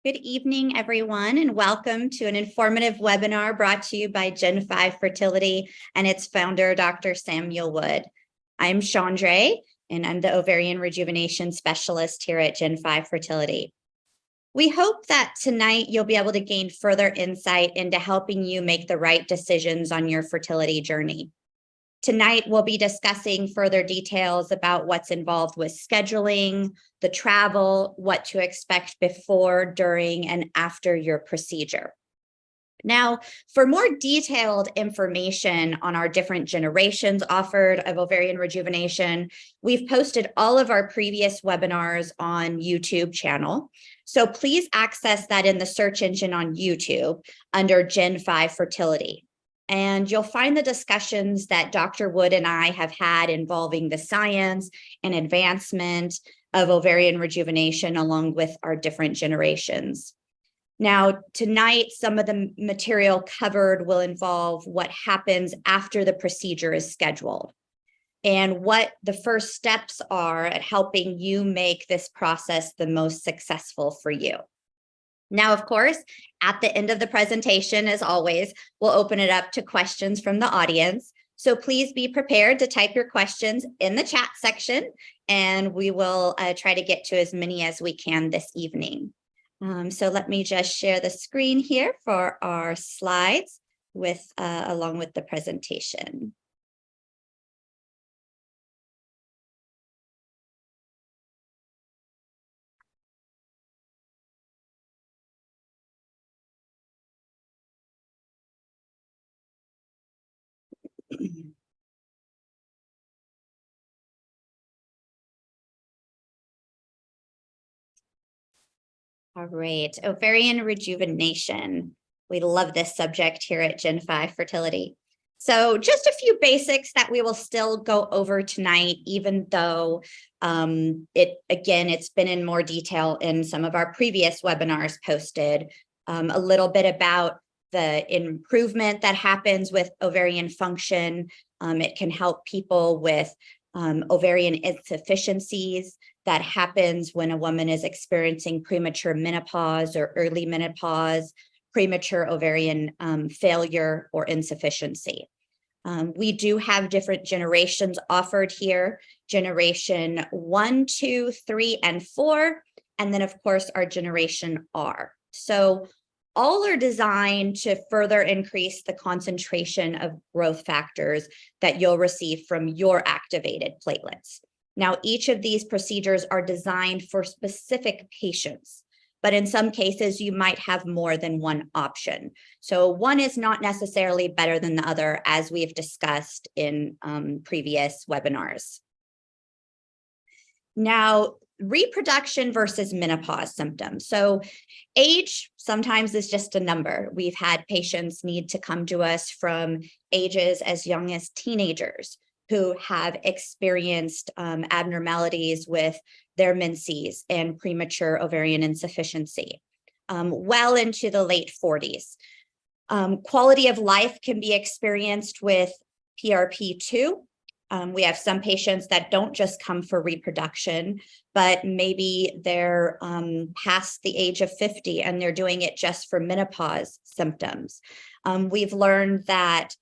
Good evening, everyone, and welcome to an informative webinar brought to you by Gen 5 Fertility and its founder, Dr. Samuel Wood. I'm Chandra, and I'm the Ovarian Rejuvenation Specialist here at Gen 5 Fertility. We hope that tonight you'll be able to gain further insight into helping you make the right decisions on your fertility journey. Tonight, we'll be discussing further details about what's involved with scheduling, the travel, what to expect before, during, and after your procedure. Now, for more detailed information on our different generations offered of ovarian rejuvenation, we've posted all of our previous webinars on YouTube channel. So please access that in the search engine on YouTube under Gen 5 Fertility. And you'll find the discussions that Dr. Wood and I have had involving the science and advancement of ovarian rejuvenation along with our different generations. Now, tonight, some of the material covered will involve what happens after the procedure is scheduled and what the first steps are at helping you make this process the most successful for you. Now, of course, at the end of the presentation, as always, we'll open it up to questions from the audience. So please be prepared to type your questions in the chat section, and we will try to get to as many as we can this evening. So let me just share the screen here for our slides along with the presentation. All right, ovarian rejuvenation. We love this subject here at Gen 5 Fertility. So just a few basics that we will still go over tonight, even though it's been in more detail in some of our previous webinars posted. A little bit about the improvement that happens with ovarian function. It can help people with ovarian insufficiencies that happens when a woman is experiencing premature menopause or early menopause, premature ovarian failure or insufficiency. We do have different generations offered here, generation 1, 2, 3, and 4, and then of course our generation R. So all are designed to further increase the concentration of growth factors that you'll receive from your activated platelets. Now, each of these procedures are designed for specific patients, but in some cases, you might have more than one option. So one is not necessarily better than the other, as we've discussed in previous webinars. Now, reproduction versus menopause symptoms. So age sometimes is just a number. We've had patients need to come to us from ages as young as teenagers who have experienced abnormalities with their menses and premature ovarian insufficiency, well into the late 40s. Quality of life can be experienced with PRP2. We have some patients that don't just come for reproduction, but maybe they're past the age of 50 and they're doing it just for menopause symptoms. We've learned that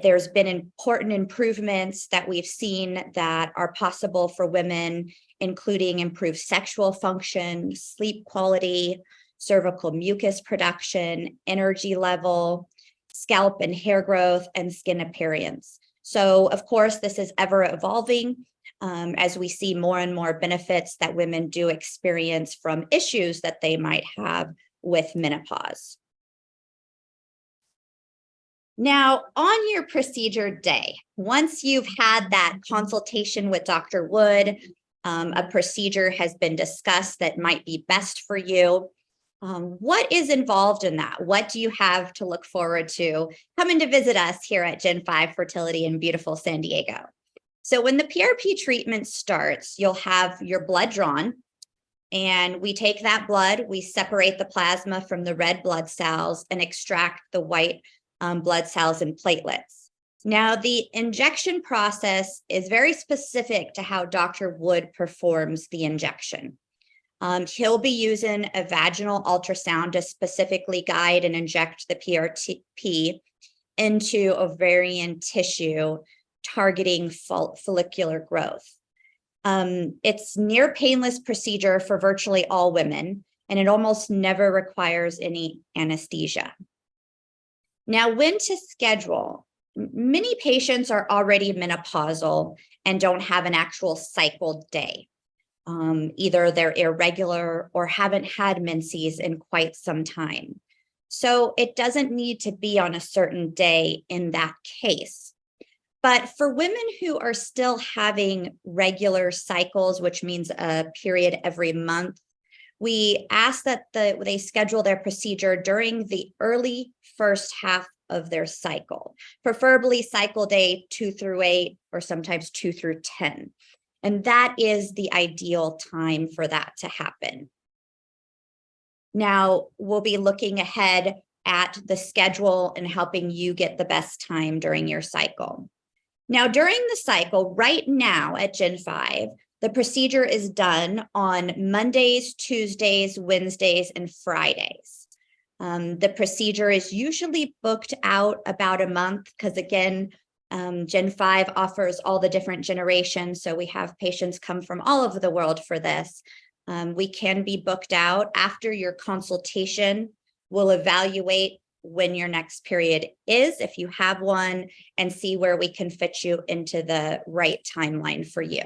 there's been important improvements that we've seen that are possible for women, including improved sexual function, sleep quality, cervical mucus production, energy level, scalp and hair growth, and skin appearance. So, of course, this is ever evolving as we see more and more benefits that women do experience from issues that they might have with menopause. Now, on your procedure day, once you've had that consultation with Dr. Wood, a procedure has been discussed that might be best for you. What is involved in that? What do you have to look forward to coming to visit us here at Gen 5 Fertility in beautiful San Diego? So when the PRP treatment starts, you'll have your blood drawn, and we take that blood, we separate the plasma from the red blood cells and extract the white blood cells and platelets. Now, the injection process is very specific to how Dr. Wood performs the injection. He'll be using a vaginal ultrasound to specifically guide and inject the PRP into ovarian tissue, targeting follicular growth. It's near painless procedure for virtually all women, and it almost never requires any anesthesia. Now, when to schedule? Many patients are already menopausal and don't have an actual cycle day. Either they're irregular or haven't had menses in quite some time. So it doesn't need to be on a certain day in that case. But for women who are still having regular cycles, which means a period every month, we ask that they schedule their procedure during the early first half of their cycle, preferably cycle day 2 through 8, or sometimes 2 through 10. And that is the ideal time for that to happen. Now, we'll be looking ahead at the schedule and helping you get the best time during your cycle. Now, during the cycle, right now at Gen 5, the procedure is done on Mondays, Tuesdays, Wednesdays, and Fridays. The procedure is usually booked out about a month because, again, Gen 5 offers all the different generations, so we have patients come from all over the world for this. We can be booked out. After your consultation, we'll evaluate when your next period is, if you have one, and see where we can fit you into the right timeline for you.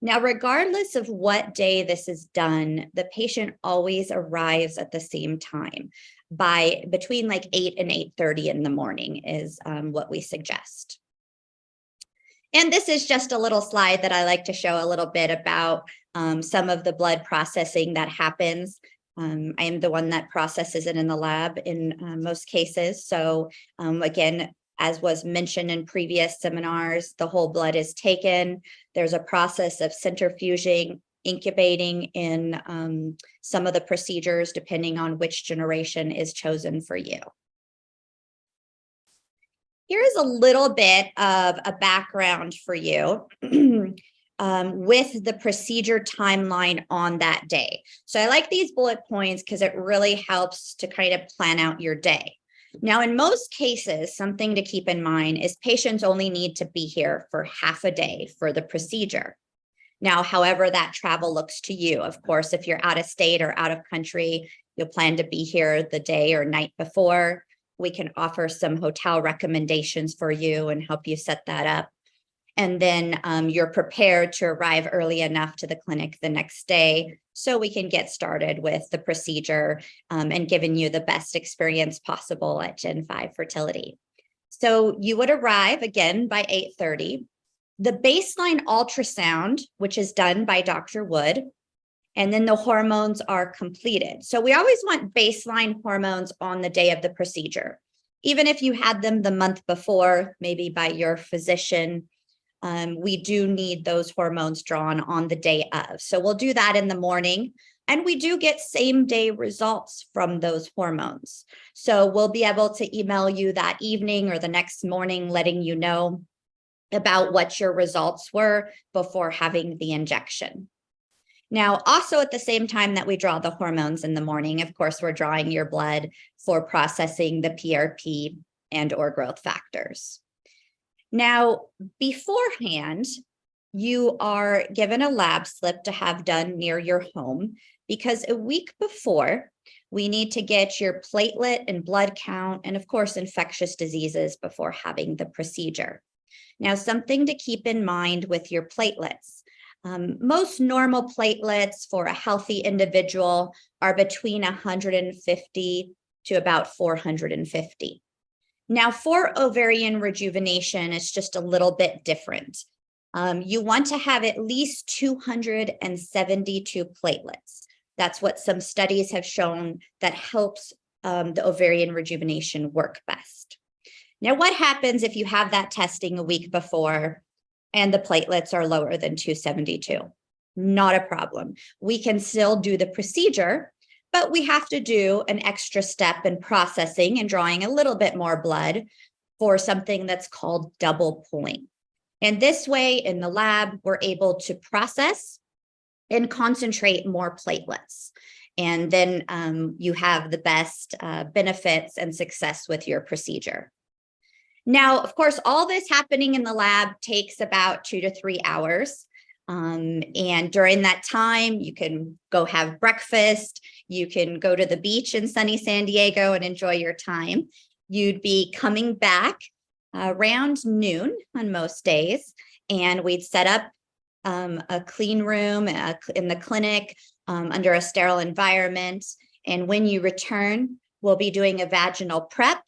Now, regardless of what day this is done, the patient always arrives at the same time, by between like 8 and 8:30 in the morning is what we suggest. And this is just a little slide that I like to show a little bit about some of the blood processing that happens. I am the one that processes it in the lab in most cases. So again, as was mentioned in previous seminars, the whole blood is taken. There's a process of centrifuging, incubating in some of the procedures, depending on which generation is chosen for you. Here's a little bit of a background for you with the procedure timeline on that day. So I like these bullet points because it really helps to kind of plan out your day. Now, in most cases, something to keep in mind is patients only need to be here for half a day for the procedure. Now, however that travel looks to you, of course, if you're out of state or out of country, you'll plan to be here the day or night before. We can offer some hotel recommendations for you and help you set that up. And then you're prepared to arrive early enough to the clinic the next day so we can get started with the procedure and giving you the best experience possible at Gen 5 Fertility. So you would arrive again by 8:30. The baseline ultrasound, which is done by Dr. Wood, and then the hormones are completed. So we always want baseline hormones on the day of the procedure. Even if you had them the month before, maybe by your physician, we do need those hormones drawn on the day of. So we'll do that in the morning, and we do get same day results from those hormones. So we'll be able to email you that evening or the next morning, letting you know about what your results were before having the injection. Now, also at the same time that we draw the hormones in the morning, of course, we're drawing your blood for processing the PRP and or growth factors. Now, beforehand, you are given a lab slip to have done near your home, because a week before, we need to get your platelet and blood count and, of course, infectious diseases before having the procedure. Now, something to keep in mind with your platelets. Most normal platelets for a healthy individual are between 150 to about 450. Now, for ovarian rejuvenation, it's just a little bit different. You want to have at least 272 platelets. That's what some studies have shown that helps the ovarian rejuvenation work best. Now, what happens if you have that testing a week before and the platelets are lower than 272? Not a problem. We can still do the procedure, but we have to do an extra step in processing and drawing a little bit more blood for something that's called double pulling. And this way in the lab, we're able to process and concentrate more platelets. And then you have the best benefits and success with your procedure. Now, of course, all this happening in the lab takes about 2 to 3 hours. And during that time, you can go have breakfast. You can go to the beach in sunny San Diego and enjoy your time. You'd be coming back around noon on most days, and we'd set up a clean room in the clinic under a sterile environment. And when you return, we'll be doing a vaginal prep,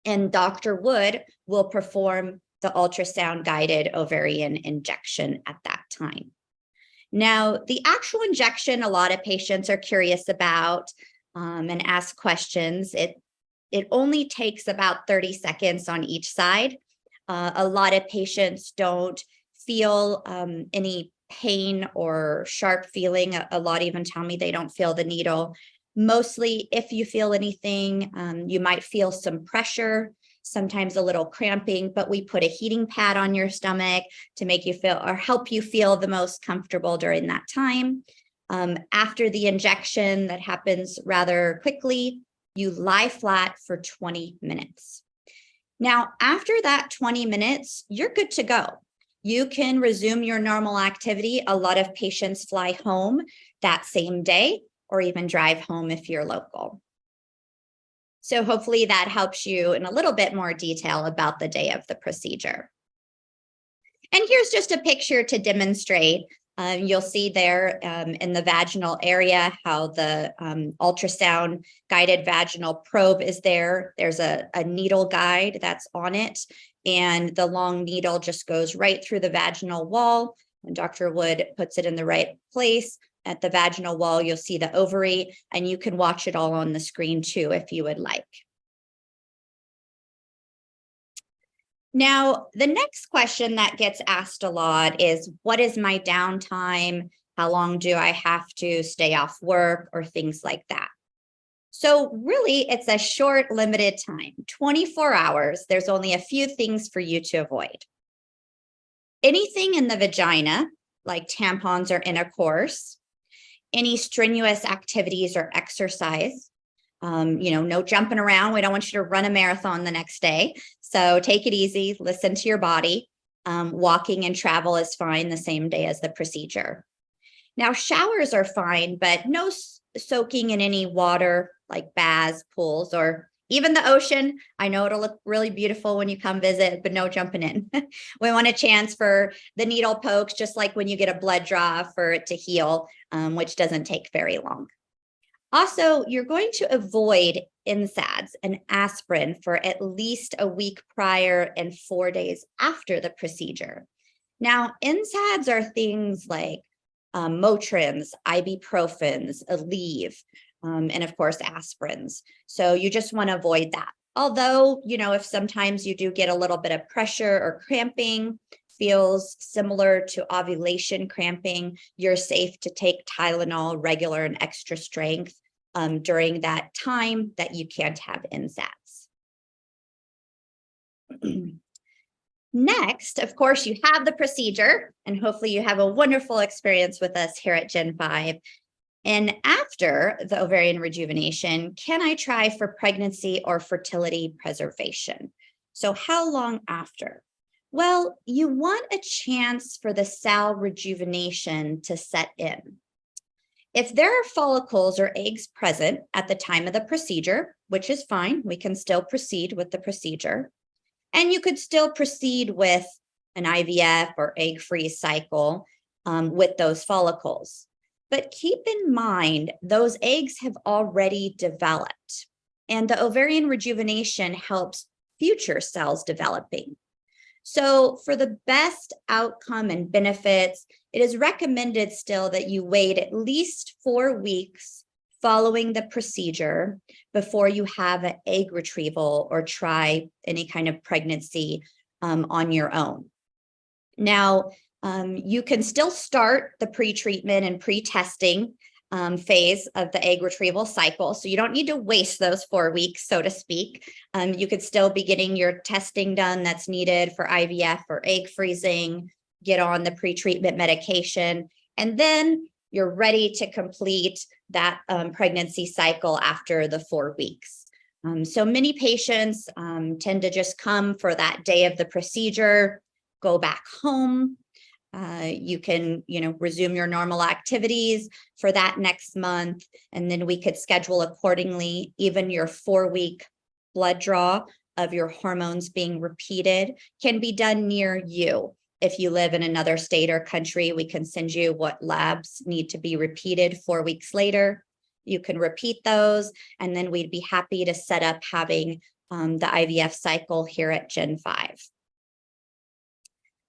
and Dr. Wood will perform the ultrasound guided ovarian injection at that time. Now, the actual injection, a lot of patients are curious about and ask questions. It only takes about 30 seconds on each side. A lot of patients don't feel any pain or sharp feeling. A lot even tell me they don't feel the needle. Mostly, if you feel anything, you might feel some pressure, sometimes a little cramping, but we put a heating pad on your stomach to make you feel or help you feel the most comfortable during that time. After the injection, that happens rather quickly, you lie flat for 20 minutes. Now, after that 20 minutes, you're good to go. You can resume your normal activity. A lot of patients fly home that same day or even drive home if you're local. So hopefully that helps you in a little bit more detail about the day of the procedure. And here's just a picture to demonstrate. You'll see there in the vaginal area how the ultrasound guided vaginal probe is there. There's a needle guide that's on it, and the long needle just goes right through the vaginal wall. And Dr. Wood puts it in the right place. At the vaginal wall, you'll see the ovary, and you can watch it all on the screen too if you would like. Now, the next question that gets asked a lot is, what is my downtime? How long do I have to stay off work or things like that? So really, it's a short, limited time, 24 hours. There's only a few things for you to avoid. Anything in the vagina, like tampons or intercourse, any strenuous activities or exercise, no jumping around. We don't want you to run a marathon the next day. So take it easy, listen to your body. Walking and travel is fine the same day as the procedure. Now, showers are fine, but no soaking in any water like baths, pools, or even the ocean. I know it'll look really beautiful when you come visit, but no jumping in. We want a chance for the needle pokes, just like when you get a blood draw, for it to heal, which doesn't take very long. Also, you're going to avoid NSAIDs and aspirin for at least a week prior and 4 days after the procedure. Now, NSAIDs are things like Motrins, ibuprofens, Aleve, and of course, aspirins. So you just want to avoid that. Although, if sometimes you do get a little bit of pressure or cramping, feels similar to ovulation cramping, you're safe to take Tylenol regular and extra strength during that time that you can't have NSAIDs. Next, of course, you have the procedure, and hopefully you have a wonderful experience with us here at Gen 5. And after the ovarian rejuvenation, can I try for pregnancy or fertility preservation? So how long after? Well, you want a chance for the cell rejuvenation to set in. If there are follicles or eggs present at the time of the procedure, which is fine, we can still proceed with the procedure. And you could still proceed with an IVF or egg freeze cycle with those follicles. But keep in mind, those eggs have already developed, and the ovarian rejuvenation helps future cells developing. So for the best outcome and benefits, it is recommended still that you wait at least 4 weeks following the procedure before you have an egg retrieval or try any kind of pregnancy on your own. Now, you can still start the pre-treatment and pre-testing phase of the egg retrieval cycle. So you don't need to waste those 4 weeks, so to speak. You could still be getting your testing done that's needed for IVF or egg freezing, get on the pre-treatment medication, And then you're ready to complete that pregnancy cycle after the 4 weeks. So many patients tend to just come for that day of the procedure, go back home. You can, resume your normal activities for that next month, and then we could schedule accordingly. Even your 4-week blood draw of your hormones being repeated can be done near you. If you live in another state or country, we can send you what labs need to be repeated 4 weeks later. You can repeat those, and then we'd be happy to set up having the IVF cycle here at Gen 5.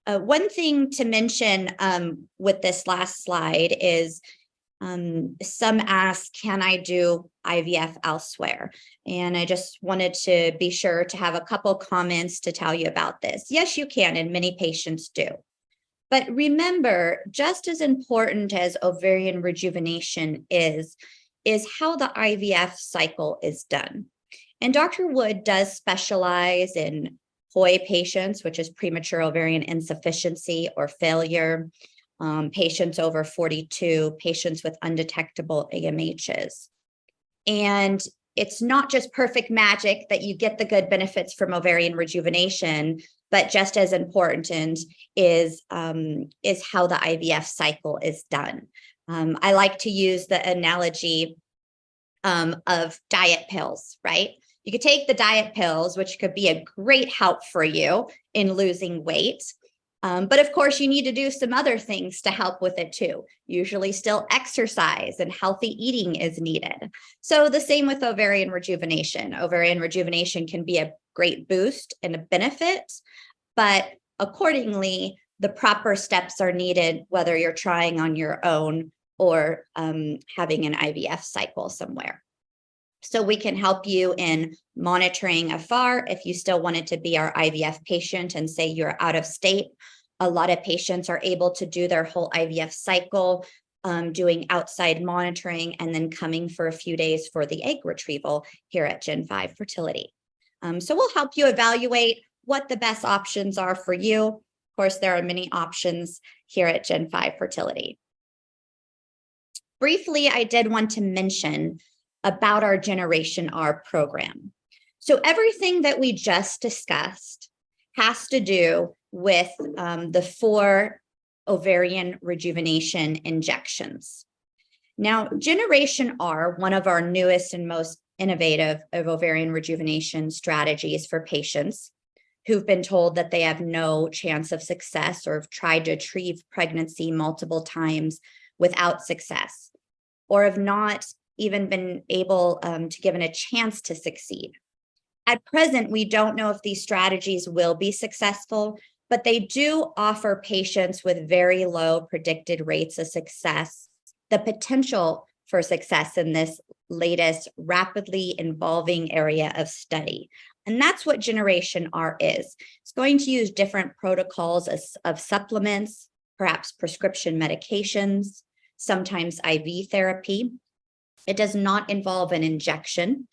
One thing to mention with this last slide is some ask, can I do IVF elsewhere? And I just wanted to be sure to have a couple comments to tell you about this. Yes, you can, and many patients do. But remember, just as important as ovarian rejuvenation is how the IVF cycle is done. And Dr. Wood does specialize in POI patients, which is premature ovarian insufficiency or failure, patients over 42, patients with undetectable AMHs. And it's not just perfect magic that you get the good benefits from ovarian rejuvenation, but just as important is how the IVF cycle is done. I like to use the analogy of diet pills, right? You could take the diet pills, which could be a great help for you in losing weight. But of course, you need to do some other things to help with it too. Usually still exercise and healthy eating is needed. So the same with ovarian rejuvenation. Ovarian rejuvenation can be a great boost and a benefit, but accordingly, the proper steps are needed, whether you're trying on your own or having an IVF cycle somewhere. So we can help you in monitoring afar if you still wanted to be our IVF patient and say you're out of state. A lot of patients are able to do their whole IVF cycle doing outside monitoring and then coming for a few days for the egg retrieval here at Gen 5 Fertility. So we'll help you evaluate what the best options are for you. Of course, there are many options here at Gen 5 Fertility. Briefly, I did want to mention about our Generation R program. So everything that we just discussed has to do with the 4 ovarian rejuvenation injections. Now, Generation R, one of our newest and most innovative of ovarian rejuvenation strategies for patients who've been told that they have no chance of success or have tried to achieve pregnancy multiple times without success, or have not even been able to given a chance to succeed. At present, we don't know if these strategies will be successful, but they do offer patients with very low predicted rates of success the potential for success in this latest rapidly evolving area of study. And that's what Generation R is. It's going to use different protocols of supplements, perhaps prescription medications, sometimes IV therapy. It does not involve an injection.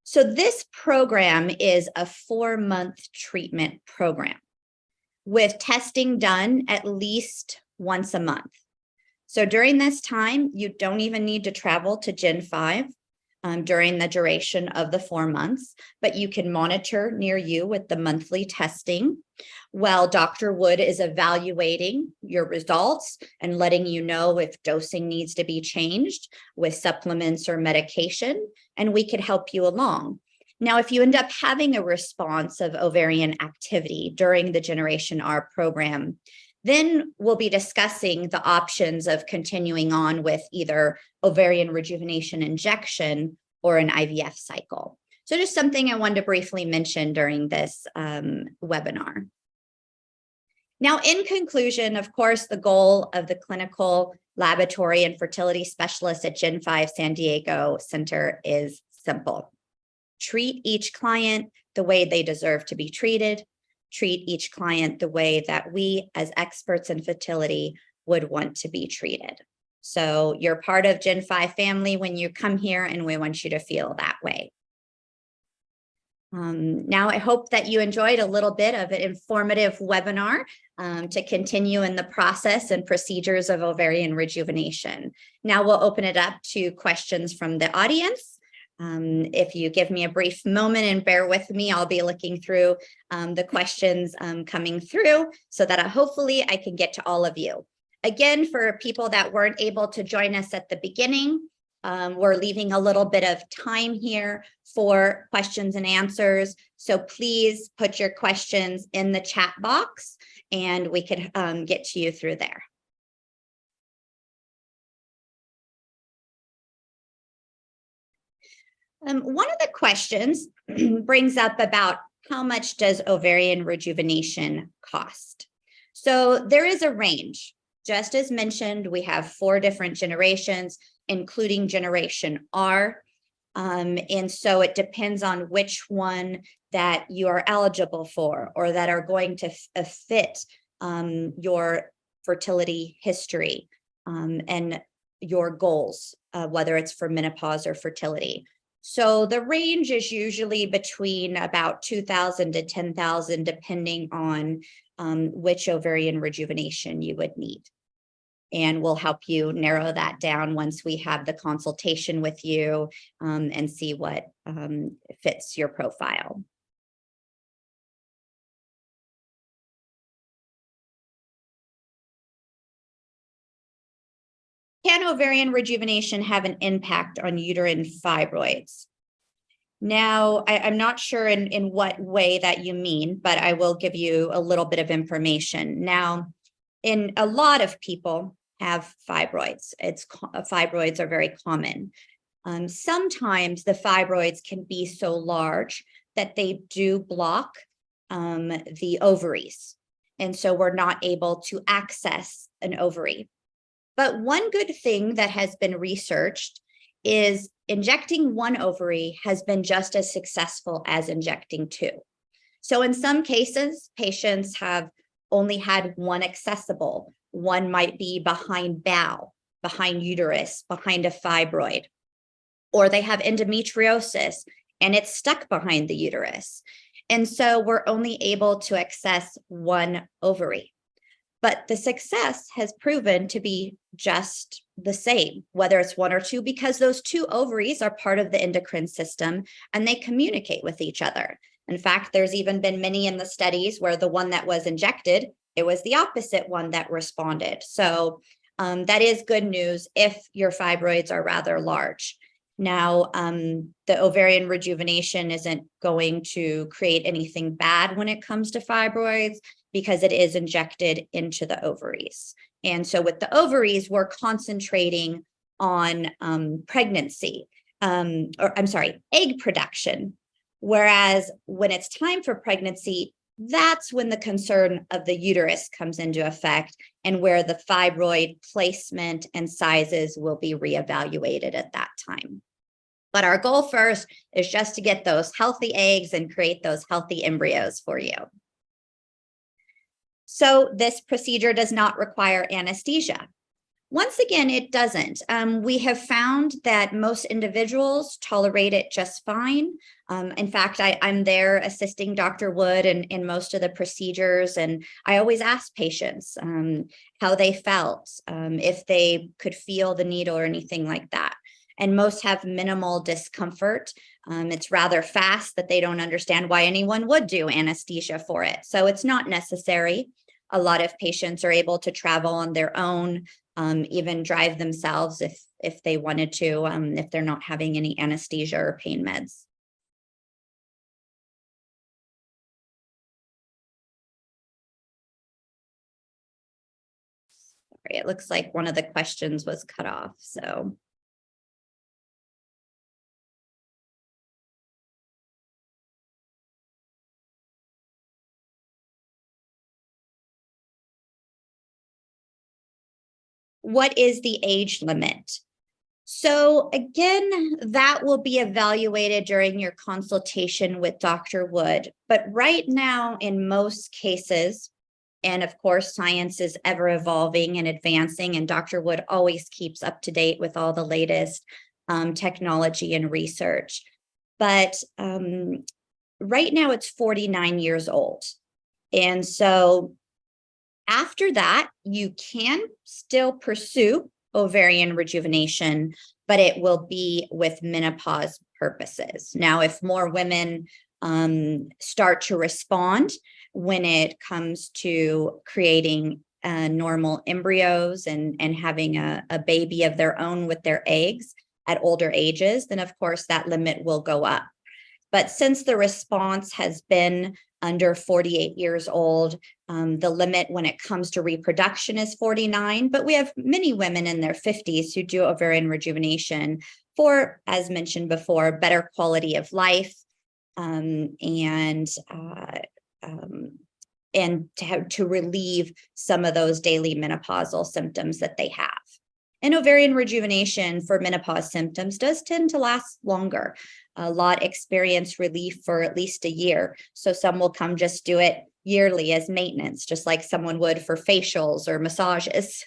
So this program is a 4-month treatment program with testing done at least once a month. So during this time, you don't even need to travel to Gen 5 during the duration of the 4 months, but you can monitor near you with the monthly testing while Dr. Wood is evaluating your results and letting you know if dosing needs to be changed with supplements or medication, and we could help you along. Now, if you end up having a response of ovarian activity during the Generation R program, then we'll be discussing the options of continuing on with either ovarian rejuvenation injection or an IVF cycle. So just something I wanted to briefly mention during this webinar. Now, in conclusion, of course, the goal of the clinical laboratory and fertility specialist at Gen 5 San Diego Center is simple. Treat each client the way they deserve to be treated. Treat each client the way that we as experts in fertility would want to be treated. So you're part of Gen 5 family when you come here, and we want you to feel that way. Now, I hope that you enjoyed a little bit of an informative webinar to continue in the process and procedures of ovarian rejuvenation. Now we'll open it up to questions from the audience. If you give me a brief moment and bear with me, I'll be looking through the questions coming through so that hopefully I can get to all of you. Again, for people that weren't able to join us at the beginning, we're leaving a little bit of time here for questions and answers. So please put your questions in the chat box and we could get to you through there. One of the questions brings up about how much does ovarian rejuvenation cost? So there is a range. Just as mentioned, we have 4 different generations, including generation R. And so it depends on which one that you are eligible for or that are going to fit your fertility history and your goals, whether it's for menopause or fertility. So the range is usually between about $2,000 to $10,000, depending on which ovarian rejuvenation you would need. And we'll help you narrow that down once we have the consultation with you and see what fits your profile. Can ovarian rejuvenation have an impact on uterine fibroids? Now, I'm not sure in what way that you mean, but I will give you a little bit of information. Now, in a lot of people have fibroids. Fibroids are very common. Sometimes the fibroids can be so large that they do block the ovaries. And so we're not able to access an ovary. But one good thing that has been researched is injecting one ovary has been just as successful as injecting 2. So in some cases, patients have only had one accessible. One might be behind bowel, behind uterus, behind a fibroid, or they have endometriosis and it's stuck behind the uterus. And so we're only able to access one ovary. But the success has proven to be just the same, whether it's 1 or 2, because those 2 ovaries are part of the endocrine system and they communicate with each other. In fact, there's even been many in the studies where the one that was injected, it was the opposite one that responded. So that is good news if your fibroids are rather large. Now, the ovarian rejuvenation isn't going to create anything bad when it comes to fibroids because it is injected into the ovaries. And so with the ovaries, we're concentrating on pregnancy, egg production. Whereas when it's time for pregnancy, that's when the concern of the uterus comes into effect and where the fibroid placement and sizes will be reevaluated at that time. But our goal first is just to get those healthy eggs and create those healthy embryos for you. So this procedure does not require anesthesia. Once again, it doesn't. We have found that most individuals tolerate it just fine. In fact, I'm there assisting Dr. Wood in most of the procedures, and I always ask patients how they felt, if they could feel the needle or anything like that. And most have minimal discomfort. It's rather fast that they don't understand why anyone would do anesthesia for it. So it's not necessary. A lot of patients are able to travel on their own, even drive themselves if they wanted to, if they're not having any anesthesia or pain meds. Sorry, it looks like one of the questions was cut off, so. What is the age limit? So again, that will be evaluated during your consultation with Dr. Wood. But right now, in most cases, and of course, science is ever evolving and advancing, and Dr. Wood always keeps up to date with all the latest technology and research. But right now it's 49 years old. And so after that, you can still pursue ovarian rejuvenation, but it will be with menopause purposes. Now, if more women start to respond when it comes to creating normal embryos and having a baby of their own with their eggs at older ages, then of course that limit will go up. But since the response has been under 48 years old, the limit when it comes to reproduction is 49, but we have many women in their 50s who do ovarian rejuvenation for, as mentioned before, better quality of life, and to relieve some of those daily menopausal symptoms that they have. And ovarian rejuvenation for menopause symptoms does tend to last longer. A lot experience relief for at least a year. So some will come just do it yearly as maintenance, just like someone would for facials or massages.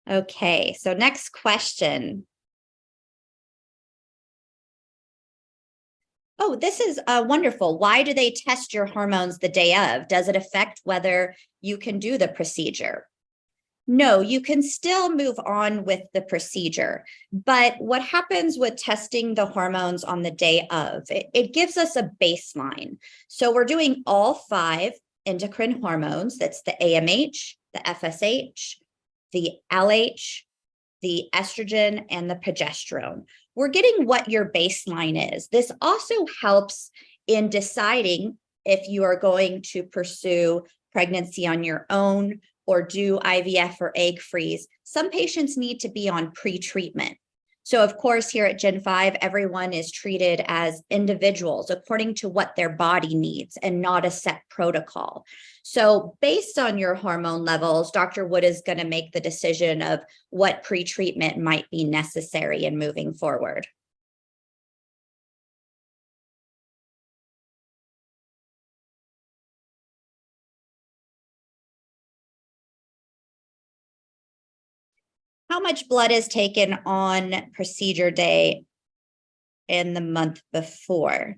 Okay, so next question. Oh, this is wonderful. Why do they test your hormones the day of? Does it affect whether you can do the procedure? No, you can still move on with the procedure. But what happens with testing the hormones on the day of, it gives us a baseline. So we're doing all 5 endocrine hormones. That's the AMH, the FSH, the LH, the estrogen, and the progesterone. We're getting what your baseline is. This also helps in deciding if you are going to pursue pregnancy on your own or do IVF or egg freeze. Some patients need to be on pre-treatment. So of course, here at Gen 5, everyone is treated as individuals according to what their body needs and not a set protocol. So based on your hormone levels, Dr. Wood is going to make the decision of what pre-treatment might be necessary in moving forward. How much blood is taken on procedure day and the month before?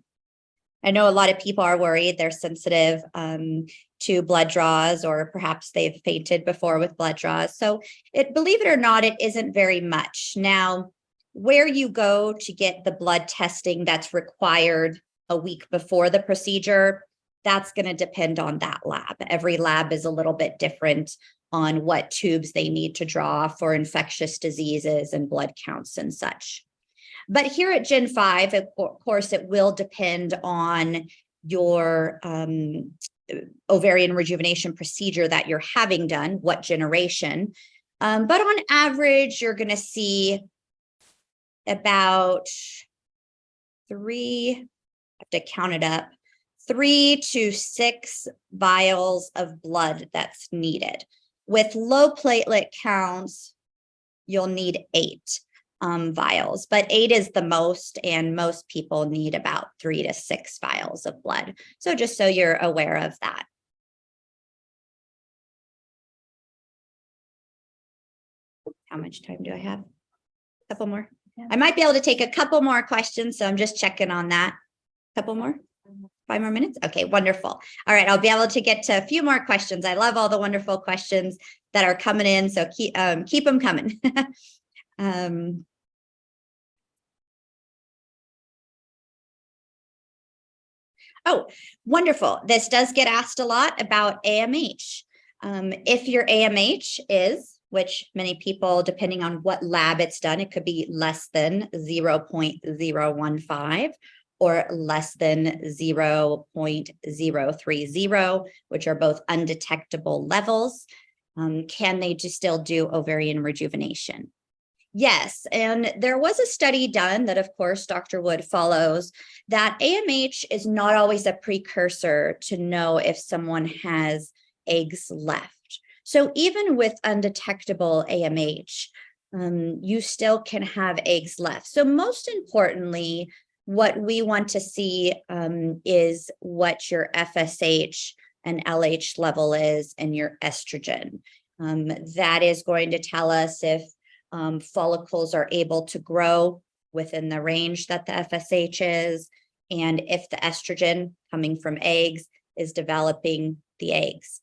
I know a lot of people are worried. They're sensitive to blood draws, or perhaps they've fainted before with blood draws. So believe it or not, it isn't very much. Now, where you go to get the blood testing that's required a week before the procedure, that's going to depend on that lab. Every lab is a little bit different on what tubes they need to draw for infectious diseases and blood counts and such. But here at Gen 5, of course, it will depend on your ovarian rejuvenation procedure that you're having done, what generation. But on average, you're going to see about 3, I have to count it up, 3 to 6 vials of blood that's needed. With low platelet counts, you'll need 8 vials, but 8 is the most, and most people need about 3 to 6 vials of blood. So just so you're aware of that. How much time do I have? A couple more? Yeah. I might be able to take a couple more questions, so I'm just checking on that. Couple more? 5 more minutes? Okay, wonderful. All right, I'll be able to get to a few more questions. I love all the wonderful questions that are coming in, so keep them coming. Oh, wonderful. This does get asked a lot about AMH. If your AMH is, which many people, depending on what lab it's done, it could be less than 0.015 or less than 0.030, which are both undetectable levels. Can they still do ovarian rejuvenation? Yes, and there was a study done that, of course, Dr. Wood follows, that AMH is not always a precursor to know if someone has eggs left. So even with undetectable AMH, you still can have eggs left. So most importantly, what we want to see is what your FSH and LH level is and your estrogen. That is going to tell us if follicles are able to grow within the range that the FSH is, and if the estrogen coming from eggs is developing the eggs.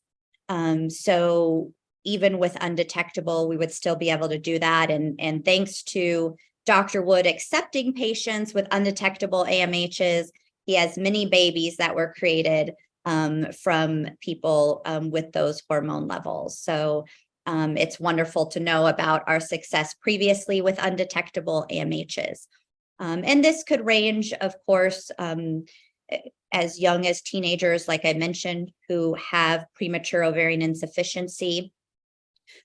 So even with undetectable, we would still be able to do that. And thanks to Dr. Wood accepting patients with undetectable AMHs, he has many babies that were created from people with those hormone levels. So it's wonderful to know about our success previously with undetectable AMHs. And this could range, of course, as young as teenagers, like I mentioned, who have premature ovarian insufficiency,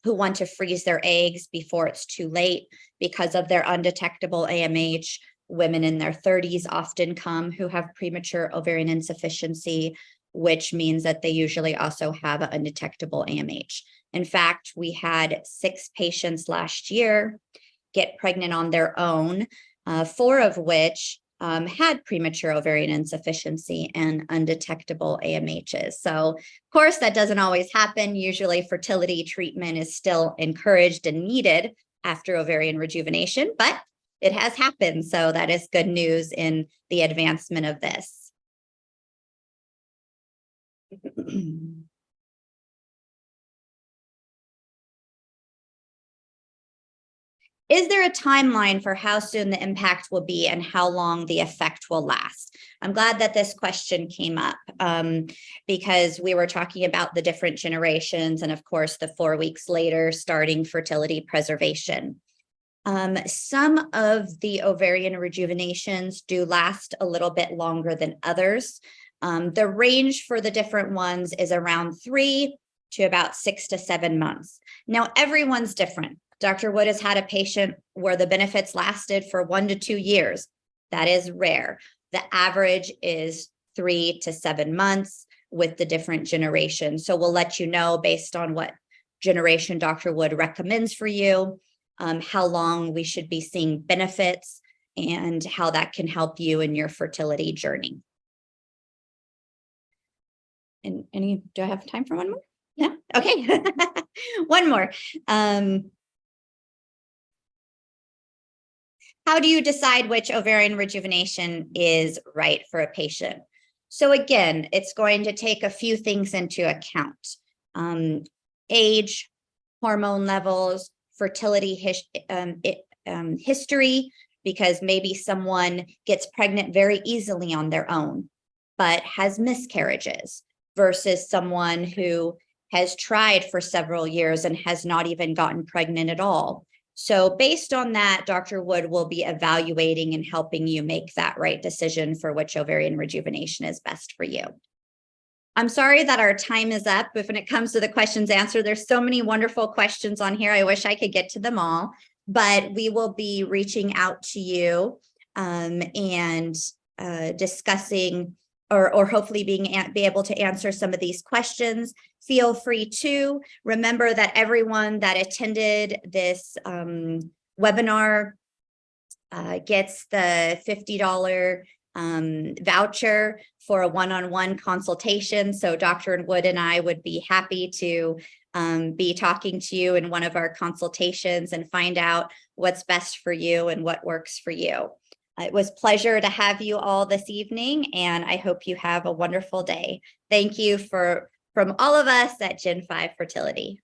who want to freeze their eggs before it's too late because of their undetectable AMH. Women in their 30s often come who have premature ovarian insufficiency, which means that they usually also have an undetectable AMH. In fact, we had 6 patients last year get pregnant on their own, 4 of which had premature ovarian insufficiency and undetectable AMHs. So, of course, that doesn't always happen. Usually fertility treatment is still encouraged and needed after ovarian rejuvenation, but it has happened. So that is good news in the advancement of this. Is there a timeline for how soon the impact will be and how long the effect will last? I'm glad that this question came up because we were talking about the different generations and, of course, the 4 weeks later starting fertility preservation. Some of the ovarian rejuvenations do last a little bit longer than others. The range for the different ones is around 3 to about 6 to 7 months. Now, everyone's different. Dr. Wood has had a patient where the benefits lasted for 1 to 2 years. That is rare. The average is 3 to 7 months with the different generations. So we'll let you know based on what generation Dr. Wood recommends for you, how long we should be seeing benefits and how that can help you in your fertility journey. And do I have time for one more? Yeah, okay. One more. How do you decide which ovarian rejuvenation is right for a patient? So again, it's going to take a few things into account. Age, hormone levels, fertility history, because maybe someone gets pregnant very easily on their own, but has miscarriages versus someone who has tried for several years and has not even gotten pregnant at all. So based on that, Dr. Wood will be evaluating and helping you make that right decision for which ovarian rejuvenation is best for you. I'm sorry that our time is up. If when it comes to the questions answered, there's so many wonderful questions on here. I wish I could get to them all, but we will be reaching out to you and discussing or hopefully be able to answer some of these questions. Feel free to remember that everyone that attended this webinar gets the $50 voucher for a one-on-one consultation. So Dr. Wood and I would be happy to be talking to you in one of our consultations and find out what's best for you and what works for you. It was a pleasure to have you all this evening, and I hope you have a wonderful day. Thank you from all of us at Gen 5 Fertility.